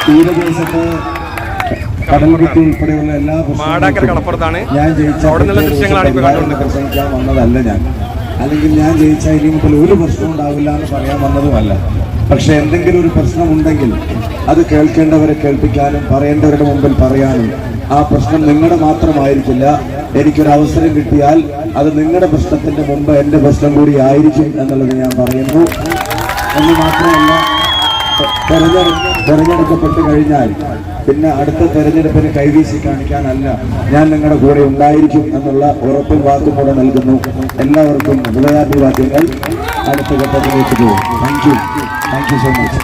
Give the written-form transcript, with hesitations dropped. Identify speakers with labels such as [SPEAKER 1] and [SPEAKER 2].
[SPEAKER 1] തീരദേശത്ത് കടൽഭിത്തി ഉൾപ്പെടെയുള്ള എല്ലാ പ്രശ്നങ്ങളും ഞാൻ പ്രസംഗിക്കാൻ വന്നതല്ല. ഞാൻ അല്ലെങ്കിൽ ഞാൻ ജയിച്ചാൽ ഇനി മുതൽ ഒരു പ്രശ്നം ഉണ്ടാവില്ല എന്ന് പറയാൻ വന്നതുമല്ല. പക്ഷെ എന്തെങ്കിലും ഒരു പ്രശ്നമുണ്ടെങ്കിൽ അത് കേൾക്കേണ്ടവരെ കേൾപ്പിക്കാനും പറയേണ്ടവരുടെ മുമ്പിൽ പറയാനും, ആ പ്രശ്നം നിങ്ങളുടെ മാത്രമായിരിക്കില്ല. എനിക്കൊരു അവസരം കിട്ടിയാൽ അത് നിങ്ങളുടെ പ്രശ്നത്തിന്റെ മുമ്പ് എൻ്റെ പ്രശ്നം കൂടി ആയിരിക്കും എന്നുള്ളത് ഞാൻ പറയുന്നു. എന്ന് മാത്രമല്ല, തെരഞ്ഞെടുക്കപ്പെട്ട് കഴിഞ്ഞാൽ പിന്നെ അടുത്ത തെരഞ്ഞെടുപ്പിന് കൈവീശി കാണിക്കാനല്ല, ഞാൻ നിങ്ങളുടെ കൂടെ ഉണ്ടായിരിക്കും എന്നുള്ള ഉറപ്പും വാക്കും കൂടെ നൽകുന്നു. എല്ലാവർക്കും ഹൃദയാഭിവാദ്യങ്ങൾ. അടുത്ത ഘട്ടത്തിലേക്ക് പോകും. Thank you so much.